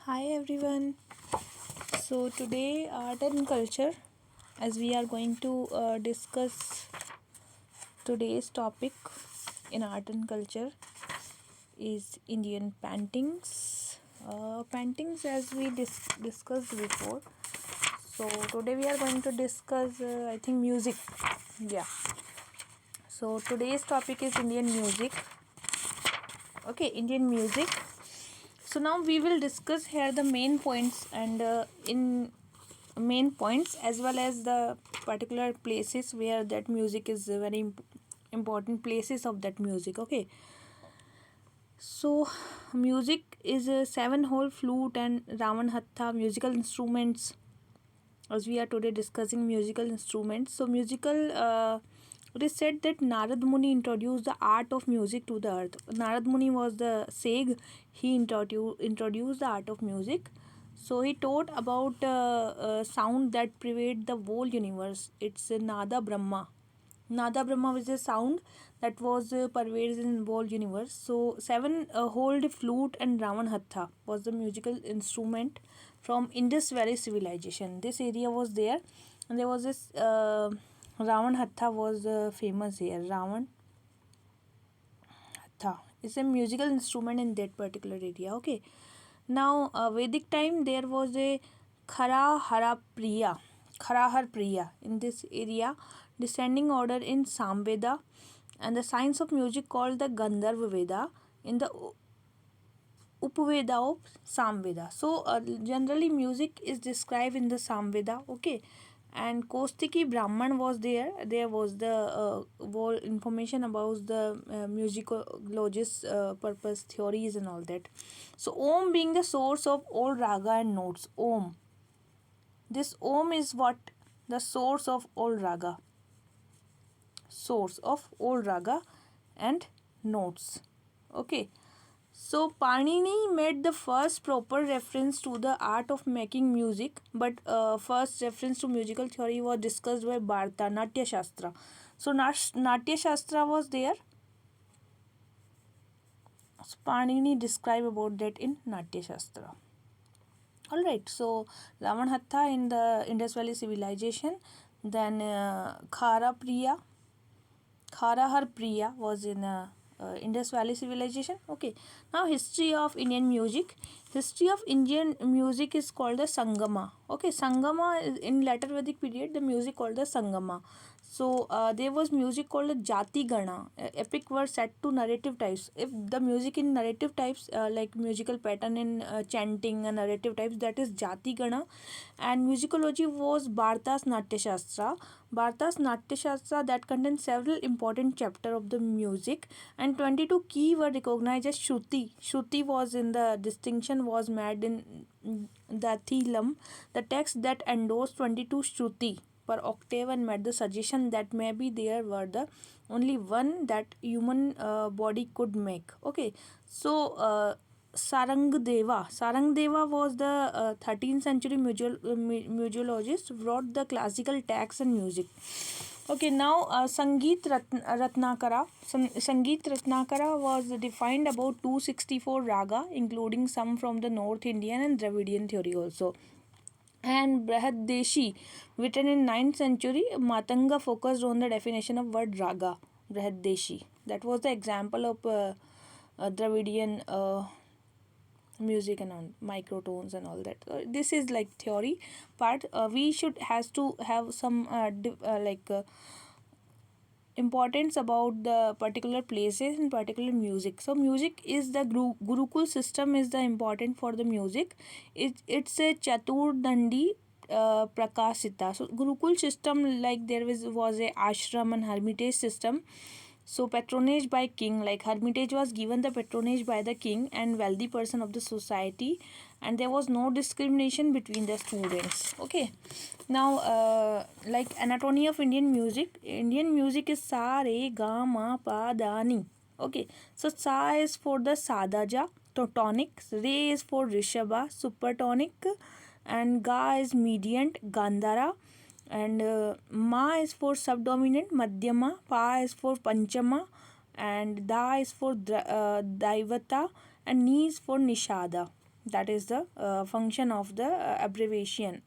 Hi everyone. So today art and culture, as we are going to discuss today's topic in art and culture is Indian paintings. Paintings as we discussed before. So today we are going to discuss I think music. Yeah. So today's topic is Indian music. Okay, Indian music. So now we will discuss here the main points and in main points as well as the particular places where that music is very important places of that music. Okay, so music is a seven hole flute and ravan hatta musical instruments, as we are today discussing musical instruments. So musical it is said that Narad Muni introduced the art of music to the earth. Narad Muni was the sage. He introduced the art of music. So he taught about sound that pervade the whole universe. It's Nada Brahma. Nada Brahma was a sound that was pervades in whole universe. So seven hold flute and Ravan Hatha was the musical instrument from Indus Valley civilization. This area was there, and there was this Ravan Hatha was famous here. Ravan Hatha is a musical instrument in that particular area. Okay. Now Vedic time there was a Kharahar Priya in this area, descending order in Samveda, and the science of music called the Gandharva Veda in the Upaveda of Samveda. So generally music is described in the Samveda. Okay, and Kostiki Brahman was there. There was the whole information about the musicologist purpose theories and all that. So Om being the source of all raga and notes. Om. This Om is what? The source of all raga. Source of all raga and notes. Okay. So Panini made the first proper reference to the art of making music, but first reference to musical theory was discussed by Bharata Natya Shastra. So Natya Shastra was there. So Panini described about that in Natya Shastra. Alright, so Ravan Hatha in the Indus Valley civilization, then Kharahar Priya was in Indus Valley civilization. Okay, now history of Indian music. History of Indian music is called the Sangama. Okay, Sangama is in later Vedic period. The music called the Sangama. So there was music called the Jati Gana. Epic were set to narrative types. If the music in narrative types, like musical pattern in chanting and narrative types, that is Jati Gana, and musicology was Bharata's Natya Shastra. Bharata's Natya Shastra that contains several important chapters of the music, and 22 key were recognized as Shruti. Shruti was in the distinction was made in the Thilam, the text that endorsed 22 Shruti per octave and made the suggestion that maybe there were the only one that human body could make. Okay, so Sarangdeva was the 13th century musicologist, wrote the classical texts and music. Okay, now Ratnakara. Sangeet Ratnakara was defined about 264 raga, including some from the North Indian and Dravidian theory also. And Brihaddeshi, written in 9th century, Matanga focused on the definition of word raga. Brihaddeshi. That was the example of Dravidian music and on microtones and all that. This is like theory part. We should has to have some importance about the particular places and particular music. So music is the Gurukul system is the important for the music. It's a Chatur Dandi Prakasita. So Gurukul system, like there was a ashram and hermitage system. So patronage by king, like hermitage was given the patronage by the king and wealthy person of the society, and there was no discrimination between the students. Okay, now like anatomy of Indian music. Indian music is sa re ga ma pa da ni. Okay, so sa is for the sadaja tonic, re is for rishabha supertonic, and ga is mediant gandhara, and ma is for subdominant madhyama, pa is for panchama, and da is for daivata, and ni is for nishada. That is the function of the abbreviation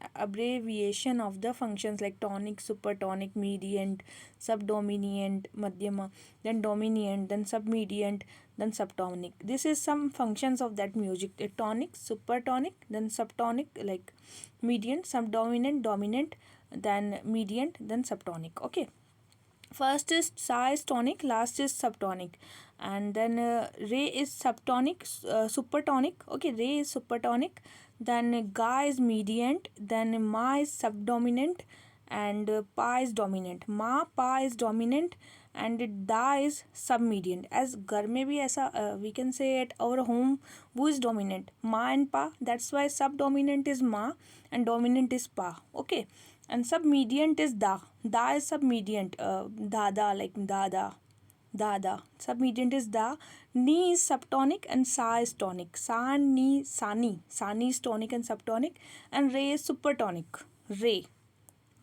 of the functions like tonic, supertonic, mediant, subdominant, madhyama, then dominant, then submediant, then subtonic. This is some functions of that music: tonic, supertonic, then subtonic, like mediant, subdominant, dominant, then mediant, then subtonic. Okay, first is sa is tonic, last is subtonic, and then re is subtonic, supertonic. Okay, re is supertonic, then ga is mediant, then ma is subdominant, and pa is dominant. Ma pa is dominant, and da is submediant. As घर में भी ऐसा we can say at our home, who is dominant? Ma and pa. That's why subdominant is ma and dominant is pa. Okay, and submediant is da. Da is submediant. Dada, like dada. Dada. Submediant is da. Ni is subtonic and sa is tonic. Sa, ni, sani. Sani is tonic and subtonic. And re is supertonic. Re.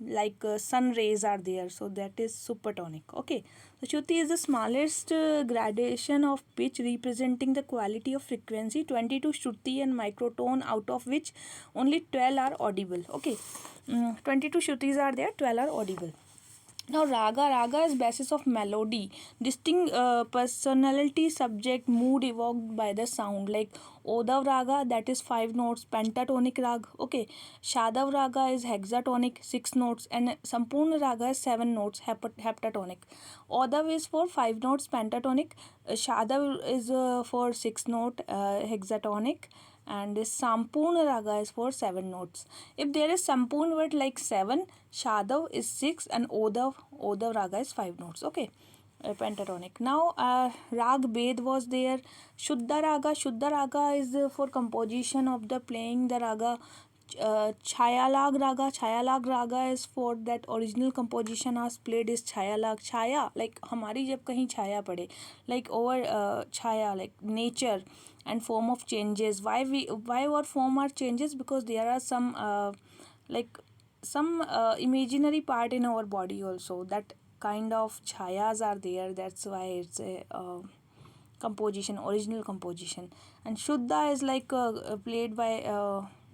Like sun rays are there, so that is supertonic. Okay, so Shruti is the smallest gradation of pitch representing the quality of frequency. 22 Shruti and microtone, out of which only 12 are audible. Okay, 22 Shrutis are there, 12 are audible. Now raga is basis of melody, distinct personality, subject, mood evoked by the sound. Like Odav raga, that is 5 notes, pentatonic rag. Okay, Shadav raga is hexatonic, 6 notes, and Sampurna raga is 7 notes, heptatonic. Odav is for 5 notes, pentatonic. Shadav is for 6 note, hexatonic, and this Sampurna raga is for 7 notes. If there is Sampurna word like 7, Shadav is 6, and Odav raga is 5 notes. Okay, pentatonic. Now Rag Bed was there. Shuddha raga is for composition of the playing the raga. Chhayalag raga is for that original composition as played is Chhayalag. Chhaya, like हमारी जब कहीं छाया पड़े, like over Chhaya, like nature and form of changes. Why our form are changes? Because there are some like some imaginary part in our body also, that kind of chayas are there. That's why it's a composition, original composition. And Shuddha is like played by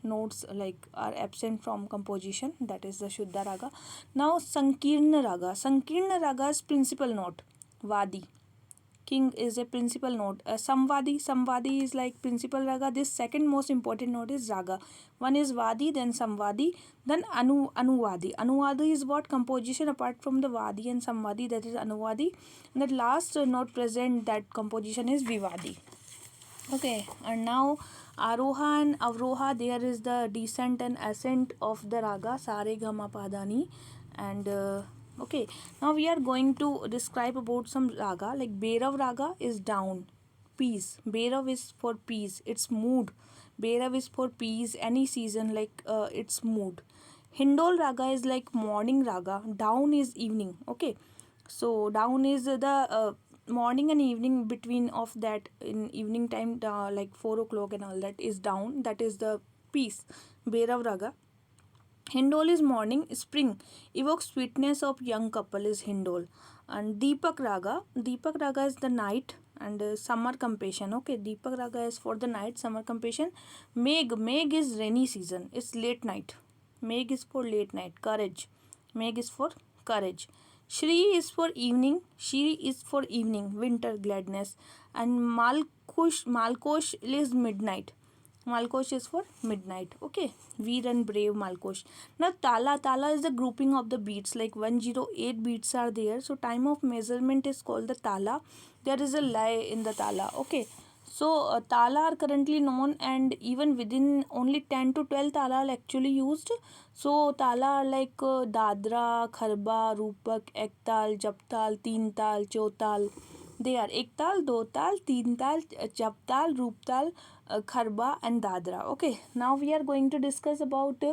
notes like are absent from composition. That is the Shuddha raga. Now Sankirna raga is principal note, Vadi. King is a principal note. Samvadi is like principal raga. This second most important note is raga. One is Vadi, then Samvadi, then Anuvadi. Anuvadi is what? Composition apart from the Vadi and Samvadi, that is Anuvadi. And the last note present, that composition is Vivadi. Okay, and now Aroha and Avroha, there is the descent and ascent of the raga, Sare Gama Padani. And okay, now we are going to describe about some raga. Like Bhairav raga is down, peace. Bhairav is for peace, it's mood. Bhairav is for peace, any season, like its mood. Hindol raga is like morning raga, down is evening. Okay, so down is the morning and evening, between of that, in evening time, like 4 o'clock and all, that is down, that is the peace. Bhairav raga. Hindol is morning, spring, evokes sweetness of young couple is Hindol. And Deepak raga is the night and summer compassion. Okay, Deepak raga is for the night, summer compassion. Meg is rainy season, it's late night. Meg is for late night, courage. Meg is for courage. Shri is for evening, Shri is for evening, winter, gladness. And Malkosh is midnight. Malkosh is for midnight. Okay, Veer and brave Malkosh. Now Tala is the grouping of the beats, like 108 beats are there. So time of measurement is called the Tala. There is a lie in the Tala. Okay, so Tala are currently known, and even within only 10 to 12 Tala are actually used. So Tala are like Dadra, Kharba, Rupak, Ektal, Japtal, Teental, Chotal. They are Ektal, Dotal, Teental, Japtal, Ruptal, Kharba and Dadra. Okay, now we are going to discuss about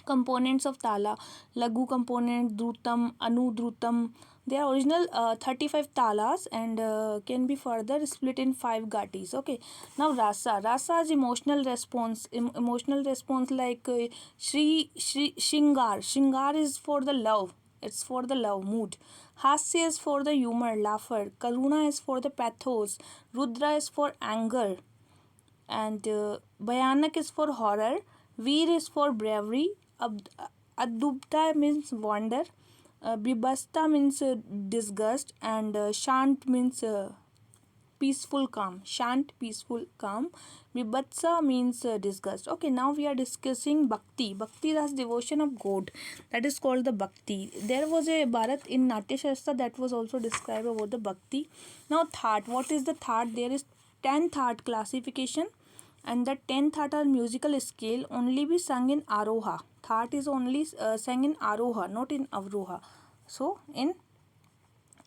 components of Tala. Lagu component, Drutam, Anudrutam. They are original 35 talas and can be further split in 5 gatis. Okay, now Rasa is emotional response. Emotional response like Shringar is for the love. It's for the love mood. Hasya is for the humor, laughter. Karuna is for the pathos. Rudra is for anger. and Bhayanak is for horror, Veer is for bravery, Adubta means wonder, Bibasta means disgust, and Shant means peaceful calm. Shant, peaceful calm. Vibhatsa means disgust. Okay, now we are discussing bhakti. Bhakti is devotion of God. That is called the bhakti. There was a Bharat in Natya Shastra that was also described about the bhakti. Now thought. What is the thought? There is 10 thought classification, and the 10 thought are musical scale only be sung in aroha. Thought is only sung in aroha, not in avroha. So in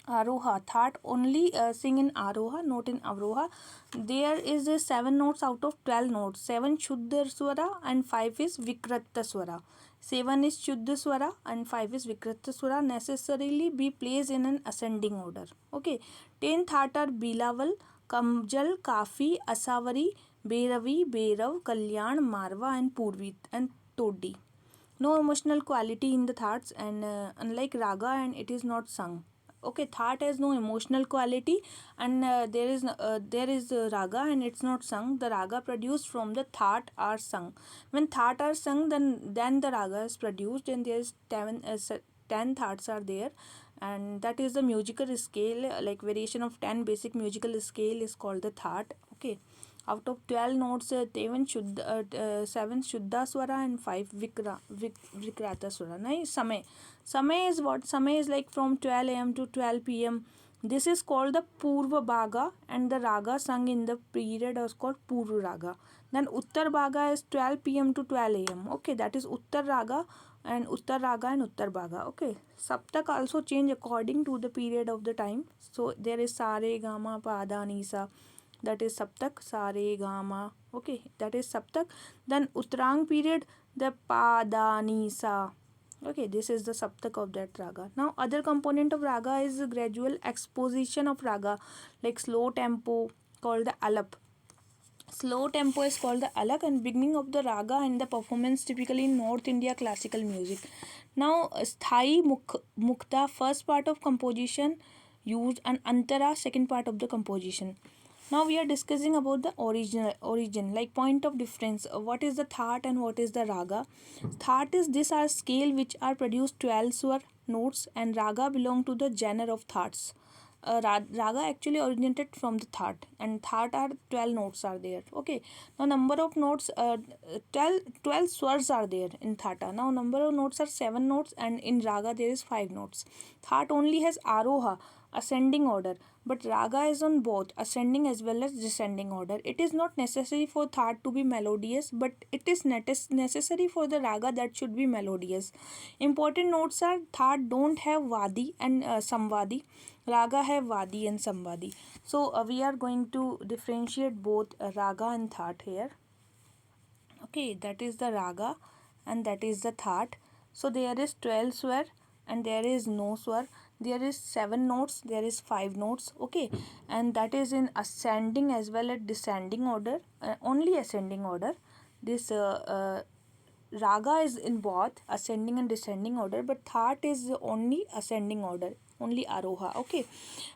Aroha, thought only sing in Aroha, not in Avroha. There is 7 notes out of 12 notes. 7 Shuddha Swara and 5 is Vikrata Swara. 7 is Shuddha Swara and 5 is Vikrata Swara. Necessarily be placed in an ascending order. Okay. 10 thought are Bilaval, Kamjal, Kafi, Asavari, Bhairavi, Bhairav, Kalyan, Marva and Purvit and Todi. No emotional quality in the thoughts, and unlike raga, and it is not sung. Okay, thought has no emotional quality, and there is raga and it's not sung. The raga produced from the thought are sung. When thought are sung, then the raga is produced, and there is 10 thoughts are there, and that is the musical scale, like variation of 10 basic musical scale is called the thought. Okay, out of 12 notes, 7 Shuddha Swara and 5 Vikrata Swara. Nahi, Samay. Samay is what? Samay is like from 12 am to 12 pm. This is called the Purva Bhaga, and the raga sung in the period is called Purva Raga. Then Uttar Bhaga is 12 pm to 12 am. Okay, that is Uttar Raga and Uttar Raga and Uttar Bhaga. Okay, Saptak also change according to the period of the time. So there is Sare, Gama, Pada, Nisa. That is Saptak, Sare, Gama. Okay, that is Saptak. Then Uttarang period, the Pada, Nisa. Okay, this is the Saptak of that raga. Now, other component of raga is the gradual exposition of raga, like slow tempo called the alap. Slow tempo is called the alak, and beginning of the raga and the performance typically in North India classical music. Now, sthai mukta, first part of composition used, and antara, second part of the composition. Now we are discussing about the origin, like point of difference. What is the thought and what is the raga? Thought is this are scale which are produced 12 swar notes, and raga belong to the genre of thoughts. Raga actually originated from the thought, and thought are 12 notes are there. Okay, now number of notes, 12 swars are there in thata. Now number of notes are 7 notes, and in raga there is 5 notes. Thought only has aroha, ascending order, but raga is on both ascending as well as descending order. It is not necessary for thought to be melodious, but it is necessary for the raga that should be melodious. Important notes are thought don't have vadi and samvadi. Raga have vadi and samvadi. So we are going to differentiate both raga and thought here. Okay, that is the raga and that is the thought. So there is 12 swar and there is no swar. There is 7 notes, there is 5 notes. Okay, and that is in ascending as well as descending order, only ascending order. This raga is in both ascending and descending order, but thought is only ascending order, only aroha. Okay,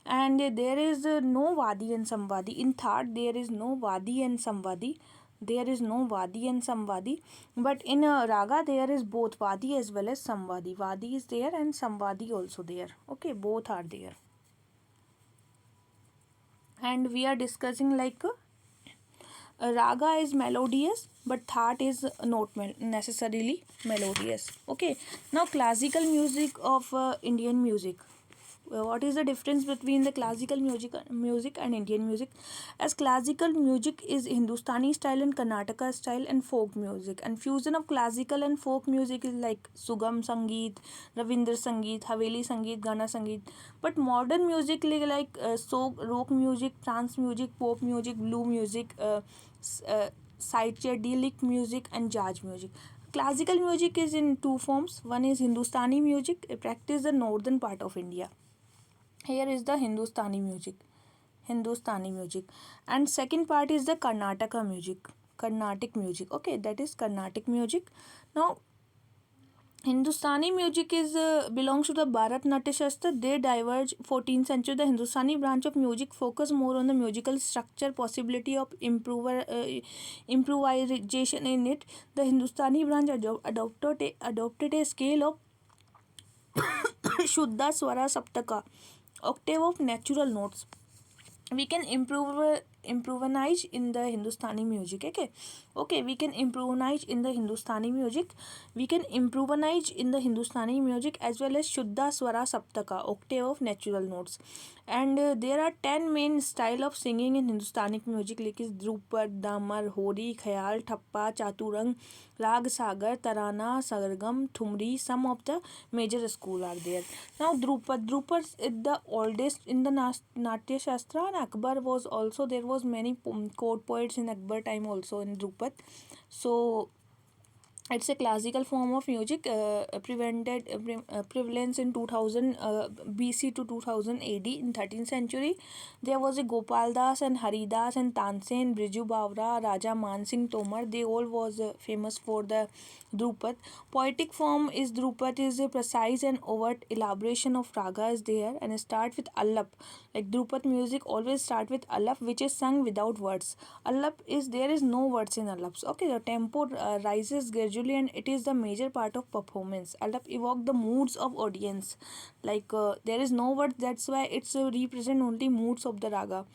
and there is no vadi and samvadi in thought. There is no vadi and samvadi. There is no vadi and samvadi, but in raga there is both vadi as well as samvadi. Vadi is there and samvadi also there. Okay, both are there, and we are discussing like raga is melodious, but thought is not necessarily melodious. Okay, now classical music of Indian music. What is the difference between the classical music and Indian music? As classical music is Hindustani style and Karnataka style and folk music, and fusion of classical and folk music is like Sugam Sangeet, Ravindra Sangeet, Haveli Sangeet, Gana Sangeet. But modern music like rock music, trance music, pop music, blue music, psychedelic music and jazz music. Classical music is in two forms. One is Hindustani music, practiced the northern part of India. Here is the Hindustani music, and second part is the Carnatic music. Okay, that is Carnatic music. Now Hindustani music is belongs to the Bharat Natya Shastra. They diverge 14th century. The Hindustani branch of music focus more on the musical structure, possibility of improvisation in it. The Hindustani branch adopted a scale of Shuddha Swara Saptaka, octave of natural notes. We can improvise in the Hindustani music. Okay, we can improvise in the Hindustani music. We can improvise in the Hindustani music as well as Shuddha Swara Saptaka, octave of natural notes. And there are 10 main style of singing in Hindustani music, like is Drupad, Damar, Hori, Khayal, Thappa, Chaturang, Rag Sagar, Tarana, Sargam, Thumri. Some of the major school are there. Now Drupad is the oldest in the Natya Shastra, and Akbar was also, there was many court poets in Akbar time also in Drupad. So it's a classical form of music, prevalence in 2000 BC to 2000 AD. In 13th century, there was a Gopal Das and Haridas and Tansen, Briju Bawra, Raja Man Singh Tomar. They all was famous for the Drupad. Poetic form is Drupad is a precise and overt elaboration of raga is there, and start with Allap. Like Drupad music always start with Allap, which is sung without words. Allap is, there is no words in Allaps. Okay, the tempo rises gradually and it is the major part of performance. Allap evoke the moods of audience. Like there is no words, that's why it's represent only moods of the raga.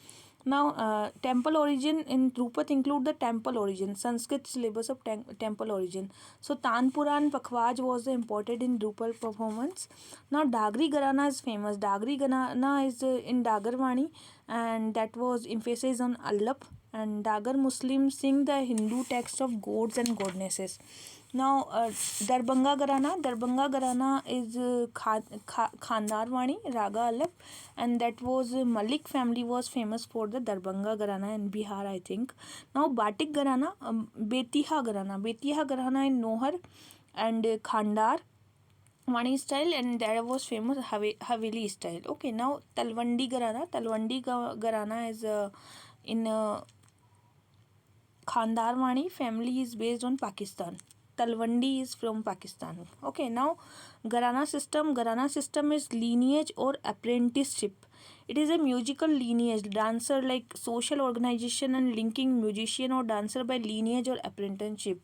Now, temple origin in Drupad include the temple origin, Sanskrit syllabus of temple origin. So, Tanpuran Pakhwaj was imported in Drupad performance. Now, Dagri Gharana is famous. Dagri Gharana is in Dagarwani, and that was emphasis on Allap. And Dagar Muslims sing the Hindu text of gods and goddesses. Now, Darbanga Gharana is Khandarwani, Raga Alap, and that was Malik family was famous for the Darbanga Gharana in Bihar, I think. Now, Batik Gharana, Betiha Gharana in Nohar and Khandar Wani style, and that was famous Haveli style. Okay, now Talwandi Gharana is in Khandarwani family is based on Pakistan. Talwandi is from Pakistan. Okay, now Gharana system is lineage or apprenticeship. It is a musical lineage, dancer like social organization and linking musician or dancer by lineage or apprenticeship.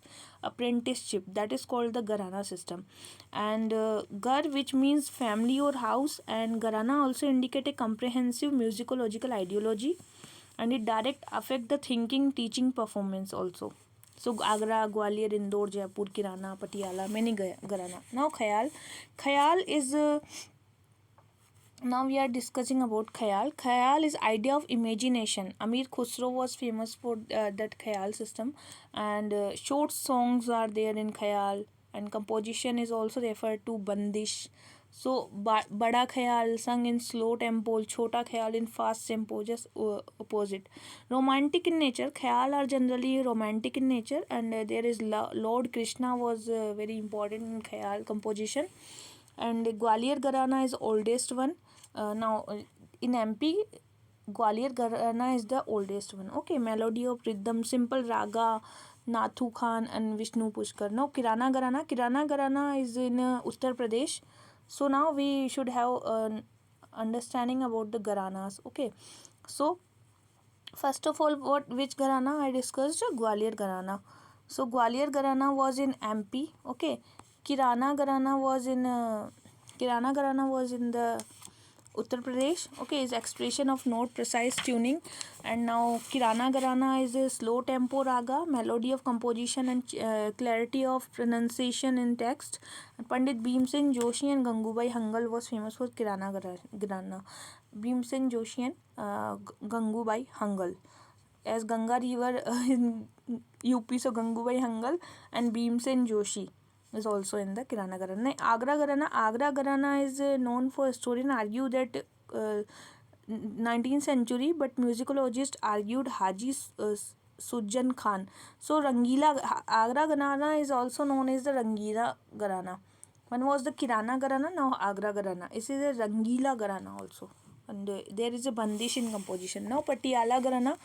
That is called the Gharana system. And Gar, which means family or house, and Gharana also indicate a comprehensive musicological ideology, and it direct affect the thinking, teaching, performance also. So Agra, Gwalior, Indore, Jaipur, Kirana, Patiala, many Gharana. Now Khayal is now we are discussing about Khayal. Khayal is idea of imagination. Amir Khusro was famous for that Khayal system, and short songs are there in Khayal, and composition is also referred to Bandish. So Bada Khayal sung in slow tempo, Chota Khayal in fast tempo, just opposite. Romantic in nature, Khayal are generally romantic in nature, and there is Lord Krishna was very important in Khayal composition. And Gwalior Gharana is oldest one. Now in MP, Gwalior Gharana is the oldest one. Okay, melody of rhythm, simple raga, Nathu Khan and Vishnu Pushkar. Now Kirana Gharana is in Uttar Pradesh. So now we should have an understanding about the Gharanas. Okay, so first of all, which Gharana I discussed? Gwalior Gharana. So Gwalior Gharana was in MP. Okay, Kirana Gharana was in the Uttar Pradesh. Okay, is expression of note, precise tuning. And now Kirana Gharana is a slow tempo raga, melody of composition and clarity of pronunciation in text. Pandit Bhim Singh Joshi and Gangubai Hangal was famous for Kirana Gharana. Bhim Singh Joshi and Gangubai Hangal. As Ganga river in UP, so Gangubai Hangal and Bhim Singh Joshi is also in the Kirana Gharana. Agra Gharana is known for historian argue that 19th century, but musicologist argued Haji Sujjan Khan. So Rangila Agra Gharana is also known as the Rangila Gharana. One was the Kirana Gharana, now Agra Gharana. This is a Rangila Gharana also. And there is a Bandish in composition. Now Patiala Gharana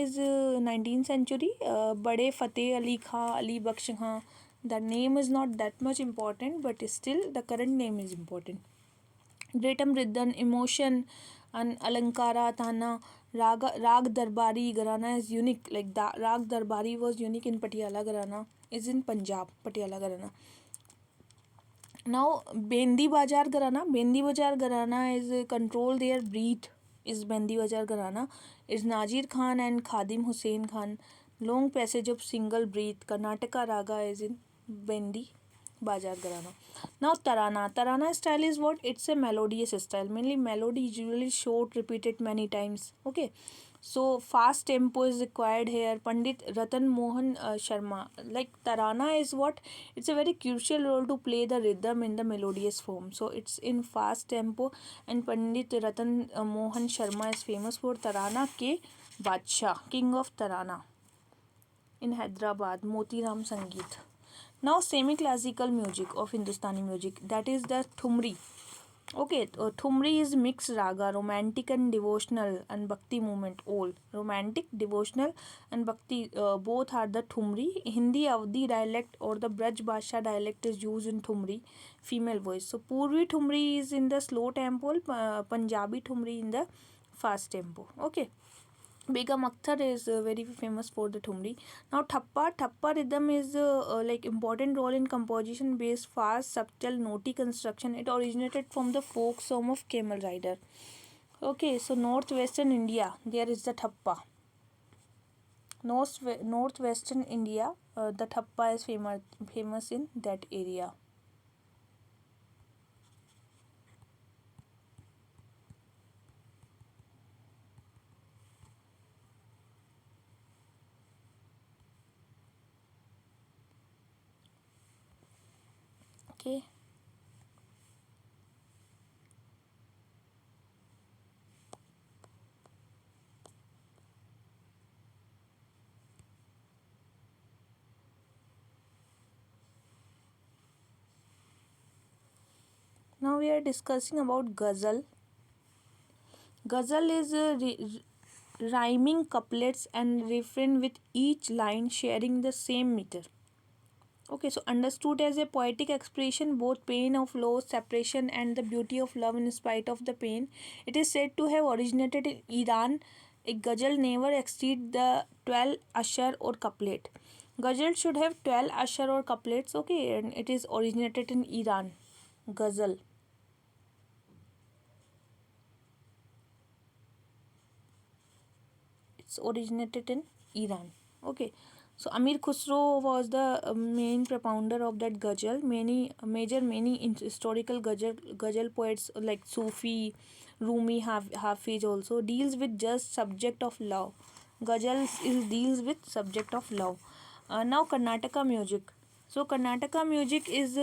is 19th century. Bade Fateh Ali Khan, Ali Bakhsh Khan, The name is not that much important, but still the current name is important. Datum, Riddhan, Emotion, and Alankara, Tana, Rag Darbari Gharana is unique. Like the Rag Darbari was unique in Patiala Gharana, is in Punjab, Patiala Gharana. Now, Bendi Bajar Gharana is control their breed. Is Bendi Bajar Gharana is Nazir Khan and Khadim Hussain Khan. Long passage of single breath. Karnataka Raga is in Bendi Bajar Gharana. Now Tarana style is what? It's a melodious style. Mainly melody usually short, repeated many times. Okay. So fast tempo is required here. Pandit Ratan Mohan Sharma. Like Tarana is what? It's a very crucial role to play the rhythm in the melodious form. So it's in fast tempo, and Pandit Ratan Mohan Sharma is famous for Tarana ke Badshah, king of Tarana in Hyderabad, Motiram Sangeet. Now semi-classical music of Hindustani music, that is the Thumri. Okay, Thumri is mixed raga, romantic and devotional and bhakti movement. All romantic, devotional, and bhakti both are the Thumri. Hindi Avdi dialect or the Braj Bhasha dialect is used in Thumri, female voice. So Purvi Thumri is in the slow tempo, Punjabi Thumri in the fast tempo. Okay. Begum Akhtar is very famous for the Thumri. Now Thappa rhythm is like important role in composition based fast subtle noti construction. It originated from the folk song of Camel Rider. Okay, so northwestern India there is the Thappa. Northwestern India, the Thappa is famous in that area. Okay. Now we are discussing about Ghazal. Ghazal is rhyming couplets and refrain with each line sharing the same meter. Okay, so understood as a poetic expression, both pain of loss, separation, and the beauty of love in spite of the pain. It is said to have originated in Iran. A ghazal never exceed the 12 ashar or couplet. Ghazal should have 12 ashar or couplets. Okay, and it is originated in Iran. Ghazal. It's originated in Iran. Okay, so Amir Khusro was the main propounder of that ghazal. Many historical ghazal poets like Sufi, Rumi, Hafiz also deals with just subject of love. Ghazal deals with subject of love. Now Karnataka music. So Karnataka music is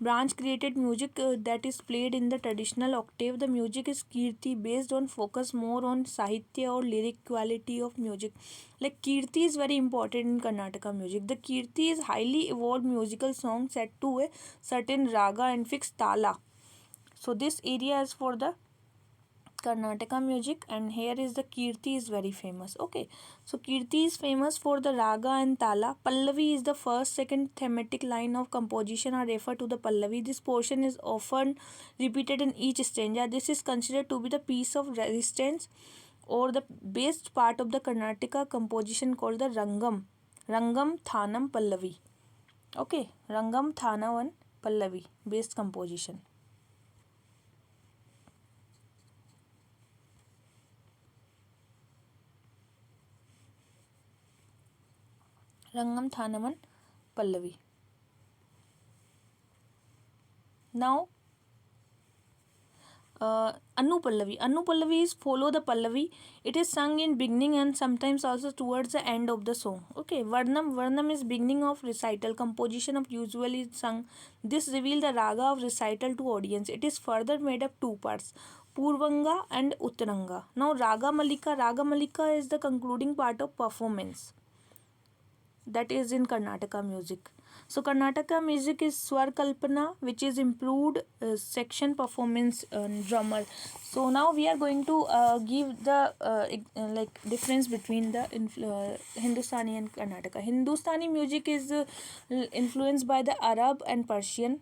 branch created music that is played in the traditional octave. The music is kirti based on focus more on sahitya or lyric quality of music. Like kirti is very important in Karnataka music. The kirti is highly evolved musical song set to a certain raga and fixed tala. So this area is for the Karnataka music, and here is the Kirti is very famous. Okay, so Kirti is famous for the raga and tala. Pallavi is the first, second thematic line of composition are referred to the Pallavi. This portion is often repeated in each stanza. This is considered to be the piece of resistance or the best part of the Karnataka composition called the Rangam. Rangam Thanam Pallavi. Okay, Rangam Thanavan Pallavi, based composition. Rangam Thanavan Pallavi. Now, Anu Pallavi. Anu Pallavi is follow the Pallavi. It is sung in beginning and sometimes also towards the end of the song. Okay, Varnam is beginning of recital. Composition of usually sung. This reveal the raga of recital to audience. It is further made up two parts. Purvanga and Uttaranga. Now Raga Malika. Raga Malika is the concluding part of performance. That is in Karnataka music. So Karnataka music is Swar Kalpana, which is improved section performance drummer. So now we are going to give the like difference between the Hindustani and Karnataka. Hindustani music is influenced by the Arab and Persian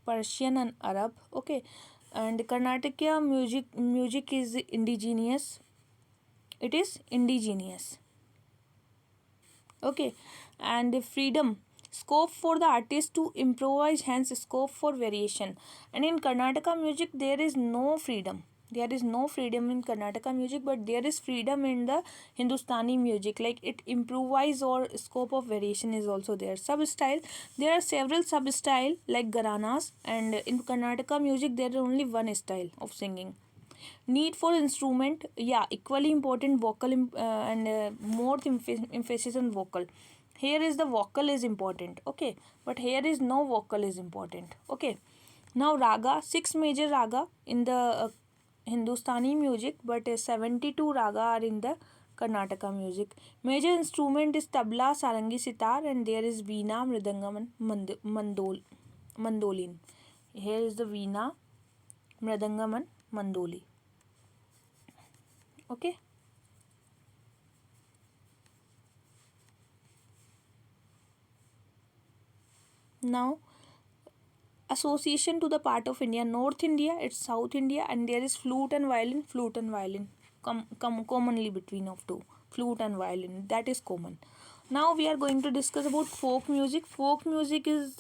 and Arab. Okay, and Karnataka music is indigenous. It is indigenous. Okay, and freedom, scope for the artist to improvise, hence scope for variation. And in Karnataka music there is no freedom. There is no freedom in Karnataka music, but there is freedom in the Hindustani music. Like it improvise or scope of variation is also there. Sub style, there are several sub style like Gharanas, and in Karnataka music there is only one style of singing. Need for instrument, yeah, equally important vocal and more emphasis on vocal. Here is the vocal is important, okay, but here is no vocal is important, okay. Now raga, six major raga in the Hindustani music, but 72 raga are in the Karnataka music. Major instrument is tabla, sarangi, sitar, and there is veena, mridangam, and mandolin. Here is the veena, mridangam, and mandoli. Okay. Now, association to the part of India, North India, it's South India, and there is flute and violin, commonly between of two, flute and violin, that is common. Now we are going to discuss about folk music. Folk music is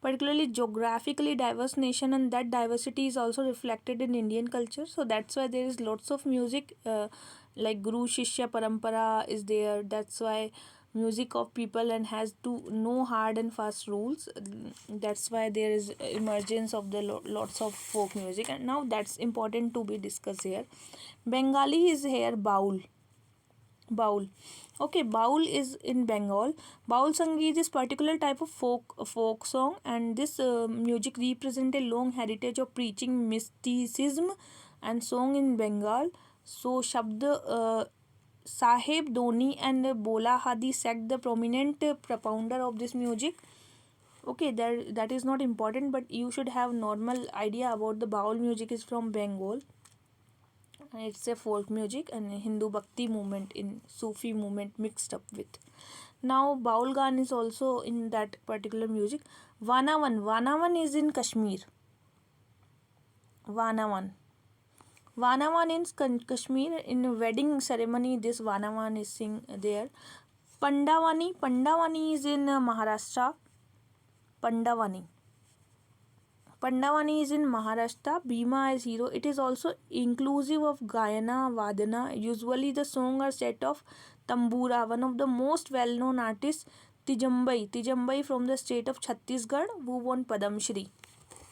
particularly geographically diverse nation, and that diversity is also reflected in Indian culture. So that's why there is lots of music, like Guru Shishya Parampara is there. That's why music of people and has to no hard and fast rules. That's why there is emergence of the lots of folk music, and now that's important to be discussed here. Bengali is here baul. Okay, baul is in Bengal. Baul sangeet is particular type of folk song, and this music represent a long heritage of preaching mysticism and song in Bengal. So Shabd Sahib Doni and Bola Hadi Sek, the prominent propounder of this music. Okay, that is not important, but you should have normal idea about the Baul music is from Bengal. It's a folk music and Hindu Bhakti movement in Sufi movement mixed up with. Now Baul Gan is also in that particular music. Vanavan is in Kashmir. Vanavan. Vanavan in Kashmir, in a wedding ceremony this Vanavan is sing there. Pandavani is in Maharashtra. Pandavani. Pandavani is in Maharashtra. Bhima is hero. It is also inclusive of Gayana, Vadana. Usually the song are set of Tambura. One of the most well-known artists, Tijambai from the state of Chhattisgarh, who won Padam Shri.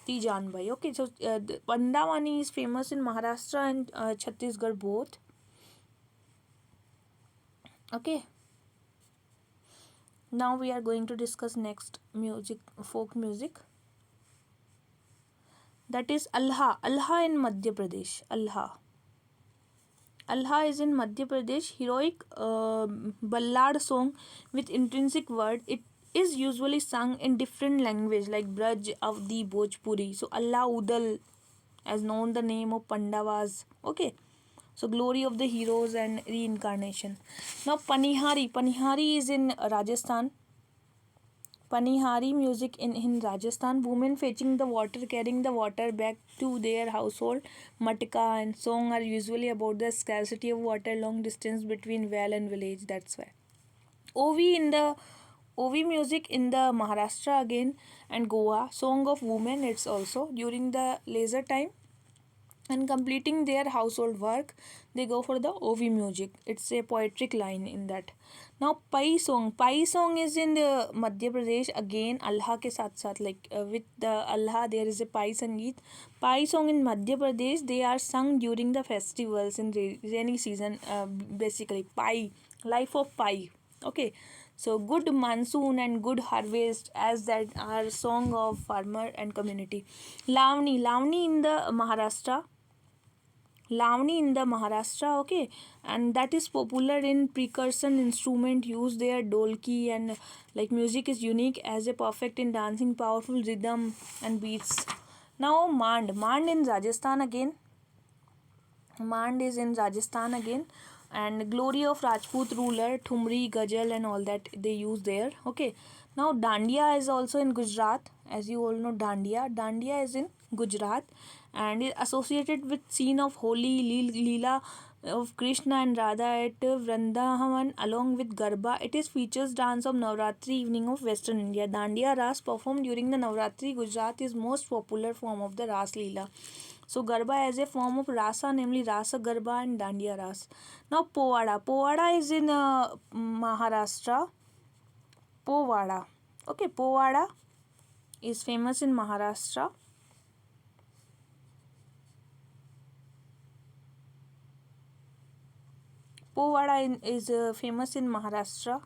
Tijanbai. Okay, so Pandavani is famous in Maharashtra and Chhattisgarh both. Okay. Now we are going to discuss next music, folk music. That is Alha. Alha in Madhya Pradesh. Alha. Alha is in Madhya Pradesh. Heroic ballad song with intrinsic word. It is usually sung in different language like Braj, Avdi, Bhojpuri. So Allah Udal, as known the name of Pandavas. Okay. So glory of the heroes and reincarnation. Now Panihari. Panihari is in Rajasthan. Panihari music in Rajasthan. Women fetching the water, carrying the water back to their household. Matka and song are usually about the scarcity of water, long distance between well and village. That's why. Ovi in the Ovi music in the Maharashtra again and Goa. Song of women. It's also during the leisure time and completing their household work, they go for the Ovi music. It's a poetic line in that. Now Pai song is in the Madhya Pradesh again. Allah ke साथ like with the Allah there is a Pai Sangeet. Pai song in Madhya Pradesh, they are sung during the festivals in rainy season. Basically Pai, life of Pai. Okay, so good monsoon and good harvest, as that are song of farmer and community. Lavani in the Maharashtra. Lavani in the Maharashtra, okay, and that is popular in percussion instrument use there, dolki, and like music is unique as a perfect in dancing, powerful rhythm and beats. Now Mand in Rajasthan again. Mand is in Rajasthan again, and glory of Rajput ruler, Thumri, Ghazal, and all that they use there. Okay, now Dandiya is also in Gujarat, as you all know. Dandiya is in Gujarat, and is associated with scene of holy Leela of Krishna and Radha at Vrindavan along with Garba. It is features dance of Navratri evening of Western India. Dandiya Ras performed during the Navratri. Gujarat is most popular form of the Ras Leela. So Garba as a form of Rasa, namely Rasa Garba and Dandiya Ras. Now Povada. Povada is in Maharashtra. Povada. Okay, Povada is famous in Maharashtra. Povada is famous in Maharashtra.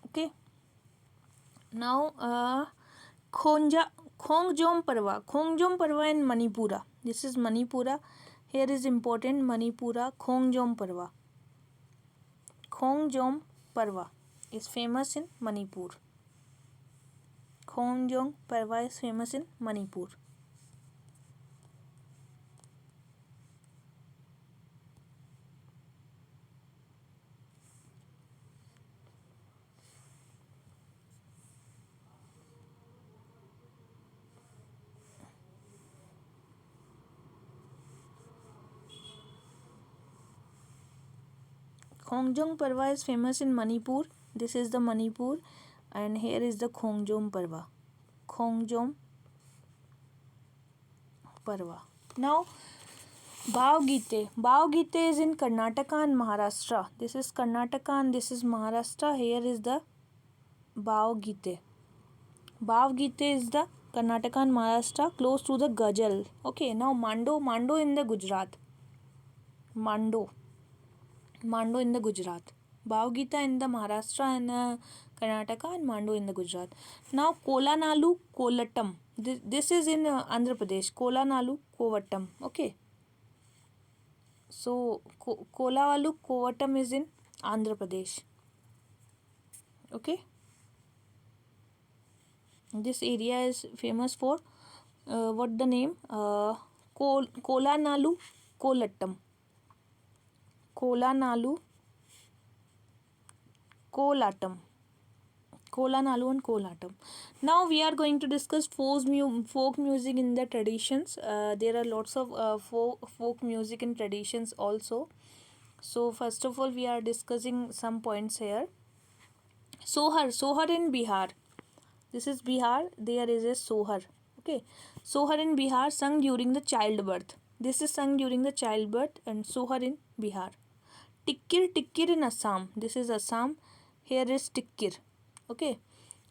Okay. Now Khongjom Parva. Khongjom Parva in Manipura. This is Manipura. Here is important Manipura Khongjom Parva. Khongjom Parva is famous in Manipur. Khongjom Parva is famous in Manipur. Khongjom Parva is famous in Manipur. This is the Manipur, and here is the Khongjom Parva. Khongjom Parva. Now Bhav Gite. Bhav Gite is in Karnataka and Maharashtra. This is Karnataka and this is Maharashtra. Here is the Bhav Gite. Bhav Gite is the Karnataka and Maharashtra close to the Ghazal. Okay, now Mando in the Gujarat. Mando in the Gujarat. Bhav Gita in the Maharashtra and Karnataka, and Mando in the Gujarat. Now Kolanalu Kolattam. This is in Andhra Pradesh. Kolanalu Kovattam. Okay. So Kolavalu Kovattam is in Andhra Pradesh. Okay. This area is famous for what the name? Kolanalu Kolattam. Kolanalu Kolatam. Kolanalu and Kolatam. Now we are going to discuss folk music in the traditions. There are lots of folk music and traditions also. So first of all, we are discussing some points here. Sohar in Bihar. This is Bihar. There is a Sohar. Okay. Sohar in Bihar sung during the childbirth. This is sung during the childbirth, and Sohar in Bihar. Tikkir in Assam. This is Assam. Here is Tikkir. Okay.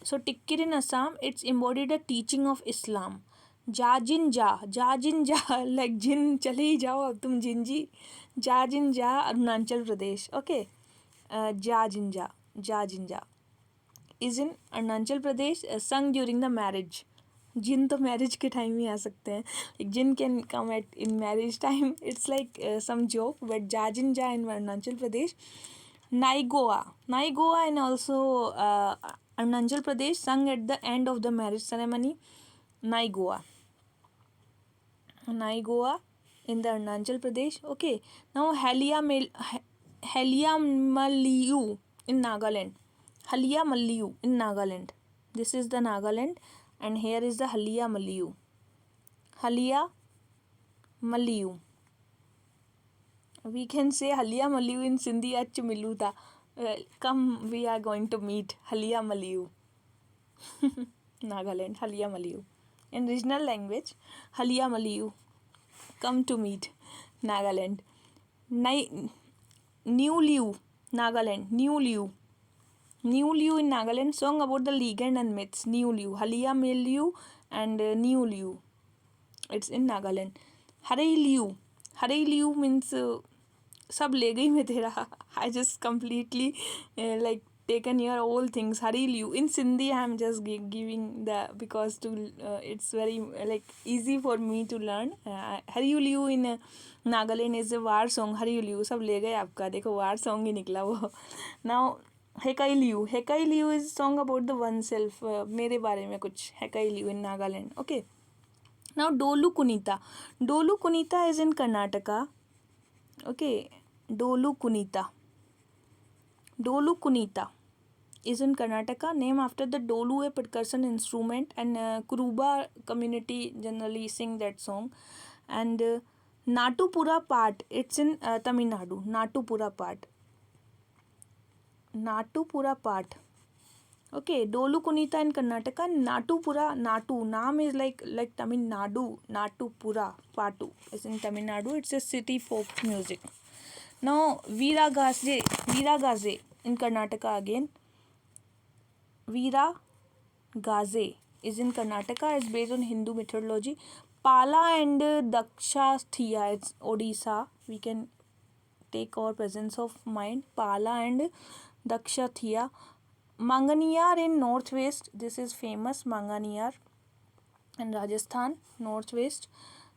So Tikkir in Assam, it's embodied a teaching of Islam. Jajin ja like jin chali jao ab tum jinji. Jajin ja Arunachal Pradesh. Okay. Jajin ja is in Arunachal Pradesh, sung during the marriage. जिन तो marriage के time ही आ सकते हैं, like जिन can come at in marriage time. It's like some joke, but Jajin Ja in Arunachal Pradesh. Nai Goa and also Arunachal Pradesh sung at the end of the marriage ceremony. Nai Goa in the Arunachal Pradesh. Okay. Now Haliamaliu in Nagaland. Haliamaliu in Nagaland. This is the Nagaland, and here is the Haliamaliu. Haliamaliu. We can say Haliamaliu in Sindhi ach milu tha. Come, we are going to meet Haliamaliu. Nagaland, Haliamaliu. In regional language, Haliamaliu. Come to meet Nagaland. New Liu, Nagaland. New Liu in Nagaland, song about the legend and myths. New Liu, Haliamaliu and New Liu. It's in Nagaland. Harei Liu means सब ले गई मैं तेरा. I just completely like taken your all things. Harilu in Sindhi I am just giving the, because to it's very like easy for me to learn. Harilu in Nagaland is a war song. Harilu सब ले गए आपका, देखो war song ही निकला वो. Now Hekailiu is song about the oneself, मेरे बारे में कुछ. Hekailiu in Nagaland. Okay. Now Dolu Kunita is in Karnataka. Okay, Dolu Kunita is in Karnataka, named after the Dolu, a percussion instrument, and Kuruba community generally sing that song. And Natupura Part, it's in Tamil Nadu. Natupura Part. Okay, Dolu Kunita in Karnataka, Natupura, Naam is like Tamil Nadu, Natupura Patu is in Tamil Nadu. It's a city folk music. Now Veera Gaze in Karnataka again. Veera Gaze is in Karnataka. It's based on Hindu mythology. Pala and Dakshathiya, it's Odisha. We can take our presence of mind. Pala and Dakshathiya. Manganiyar in northwest. This is famous Manganiyar in Rajasthan, northwest.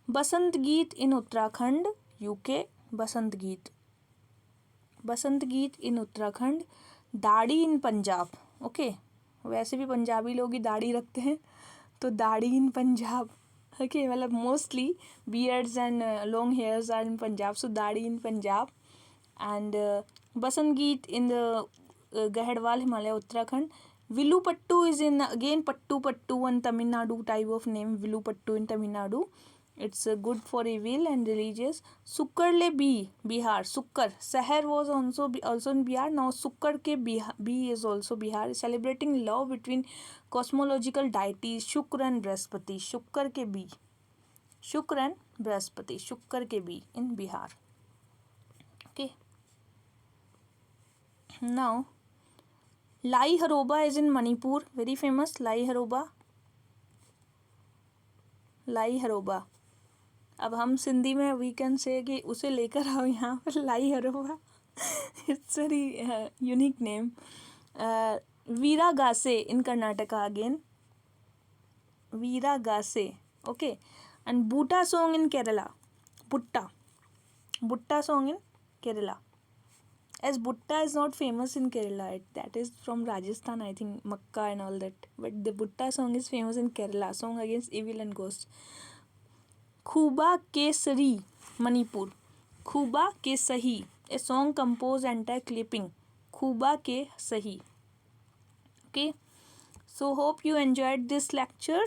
Basant Geet in Uttarakhand, UK. Basant Geet in Uttarakhand. दाढ़ी इन Punjab. Okay, वैसे भी पंजाबी लोग ही दाढ़ी रखते हैं, तो दाढ़ी इन Punjab. Okay, मतलब mostly beards and long hairs are in Punjab, so दाढ़ी in Punjab. And Basant Geet in the Gahadwal, Himalaya, Uttarakhand. Vilupattu is in again Pattu and Tamil Nadu type of name. Vilupattu in Tamil Nadu. It's good for evil and religious. Sukkarle Bihar. Sukkar. Sahar was also in Bihar. Now Sukkar ke B is also Bihar. Celebrating love between cosmological deities Shukra and Brihaspati. Shukkar ke B. Shukra and Brihaspati. Shukkar ke B in Bihar. Okay. Now Lai Haroba is in Manipur. Very famous. Lai Haroba. अब हम सिंधी में we can say कि उसे लेकर आओ यहाँ पर. Lai Haraoba. It's very unique name. Veeragase in Karnataka again. Veeragase. Okay. And Butta song in Kerala. Butta song in Kerala. As Butta is not famous in Kerala, that is from Rajasthan, I think, Makka and all that. But the Butta song is famous in Kerala, song against evil and ghosts. Khuba Ke Sari, Manipur. Khuba Ke Sahi, a song composed anti-clipping. Khuba Ke Sahi. Okay. So hope you enjoyed this lecture.